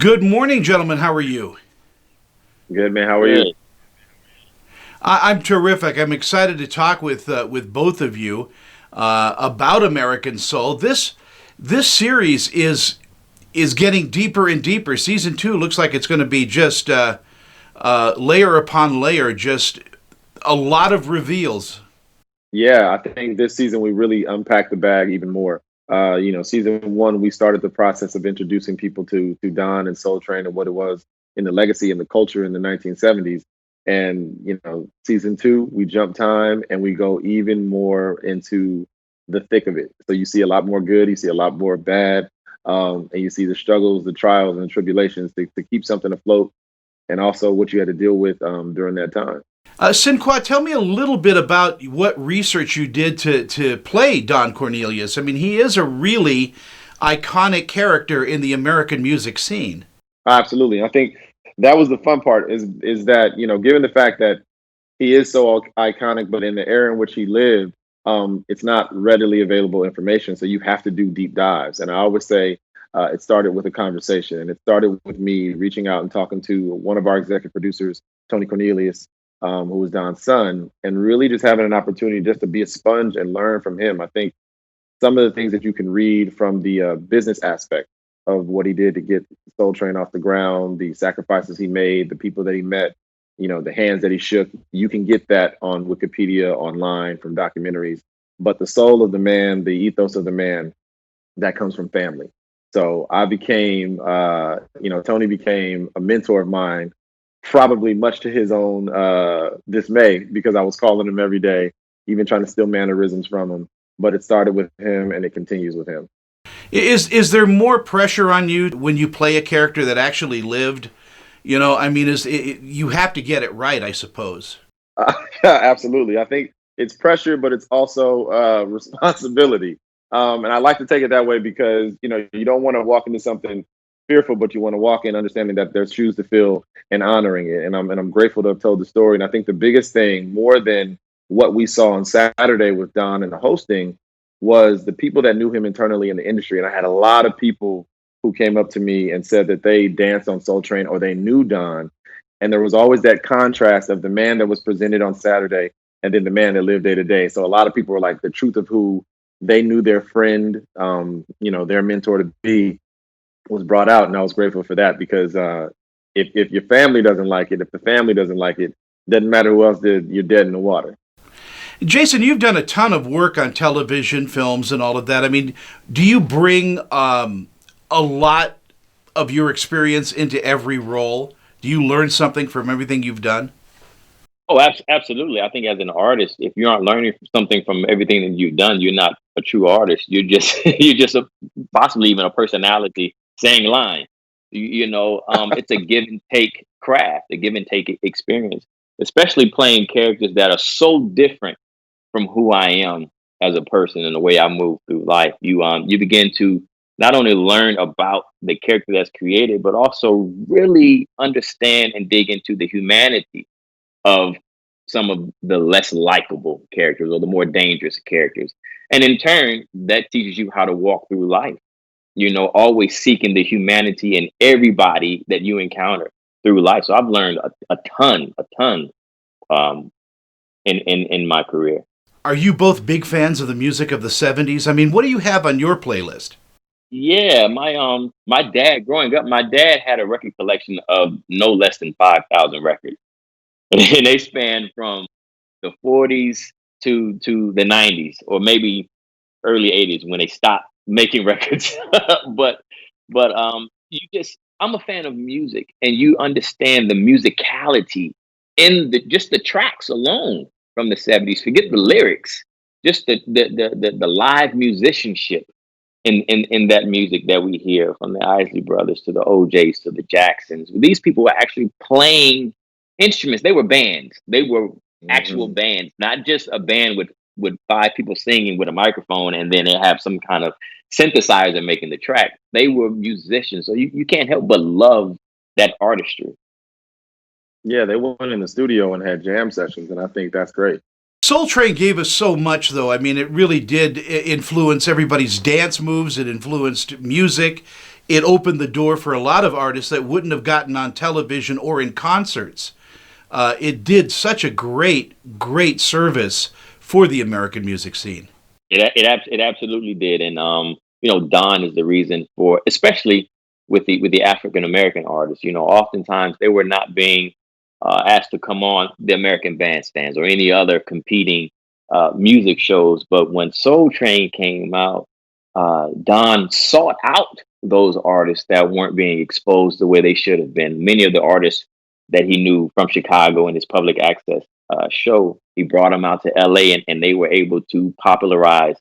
Good morning, gentlemen. How are you? Good man, how are you? I'm terrific. I'm excited to talk with both of you about American Soul. This series is getting deeper and deeper. Season two looks like it's going to be just layer upon layer, just a lot of reveals. Yeah, I think this season we really unpacked the bag even more. Season one we started the process of introducing people to Don and Soul Train and what it was in the legacy and the culture in the 1970s. And season two we jump time and we go even more into the thick of it. So you see a lot more good, you see a lot more bad, and you see the struggles, the trials, and tribulations to keep something afloat, and also what you had to deal with during that time. Sinqua, tell me a little bit about what research you did to play Don Cornelius. I mean, he is a really iconic character in the American music scene. Absolutely. I think that was the fun part is that, given the fact that he is so iconic, but in the era in which he lived, it's not readily available information. So you have to do deep dives. And I always say it started with a conversation, and it started with me reaching out and talking to one of our executive producers, Tony Cornelius, who was Don's son, and really just having an opportunity just to be a sponge and learn from him. I think some of the things that you can read from the business aspect of what he did to get Soul Train off the ground, the sacrifices he made, the people that he met, the hands that he shook. You can get that on Wikipedia, online, from documentaries. But the soul of the man, the ethos of the man, that comes from family. So I became, Tony became a mentor of mine, probably much to his own dismay, because I was calling him every day, even trying to steal mannerisms from him. But it started with him and it continues with him. Is there more pressure on you when you play a character that actually lived? I mean, you have to get it right, I suppose. Absolutely. I think it's pressure, but it's also responsibility. And I like to take it that way because, you don't want to walk into something fearful, but you want to walk in understanding that there's shoes to fill and honoring it. And I'm grateful to have told the story. And I think the biggest thing, more than what we saw on Saturday with Don and the hosting, was the people that knew him internally in the industry. And I had a lot of people who came up to me and said that they danced on Soul Train or they knew Don. And there was always that contrast of the man that was presented on Saturday and then the man that lived day to day. So a lot of people were like, the truth of who they knew their friend, their mentor to be, was brought out. And I was grateful for that because if your family doesn't like it, if the family doesn't like it, doesn't matter who else did, you're dead in the water. Jason, you've done a ton of work on television, films, and all of that. I mean, do you bring a lot of your experience into every role? Do you learn something from everything you've done? Oh, absolutely. I think as an artist, if you aren't learning something from everything that you've done, you're not a true artist. You're just you're just possibly even a personality saying lines. It's a give and take craft, a give and take experience, especially playing characters that are so different from who I am as a person and the way I move through life. You begin to not only learn about the character that's created, but also really understand and dig into the humanity of some of the less likable characters or the more dangerous characters. And in turn, that teaches you how to walk through life, always seeking the humanity in everybody that you encounter through life. So I've learned a ton um, in my career. Are you both big fans of the music of the 70s? I mean, what do you have on your playlist? Yeah, my dad growing up, my dad had a record collection of no less than 5,000 records. And they span from the 40s to the 90s, or maybe early 80s when they stopped making records. but you just I'm a fan of music, and you understand the musicality in the tracks alone from the 70s. Forget the lyrics, just the live musicianship in that music that we hear, from the Isley Brothers to the OJs to the Jacksons. These people were actually playing instruments. They were bands. They were actual Hmm. bands, not just a band with five people singing with a microphone and then they have some kind of synthesizer making the track. They were musicians. So you can't help but love that artistry. Yeah, they went in the studio and had jam sessions, and I think that's great. Soul Train gave us so much, though. I mean, it really did influence everybody's dance moves. It influenced music. it opened the door for a lot of artists that wouldn't have gotten on television or in concerts. It did such a great service for the American music scene. It absolutely did, and Don is the reason for, especially with the African American artists. Oftentimes they were not being asked to come on the American Bandstands or any other competing music shows. But when Soul Train came out, Don sought out those artists that weren't being exposed the way they should have been. Many of the artists that he knew from Chicago and his public access show, he brought them out to LA, and they were able to popularize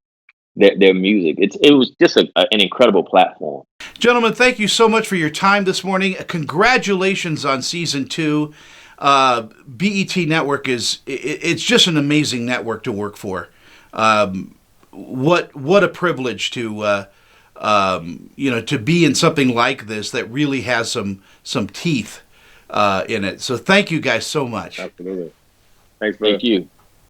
their music. It was just an incredible platform. Gentlemen, thank you so much for your time this morning. Congratulations on season 2. BET Network it's just an amazing network to work for. What a privilege to to be in something like this that really has some teeth in it. So thank you guys so much. Absolutely. Thanks, brother. Thank you.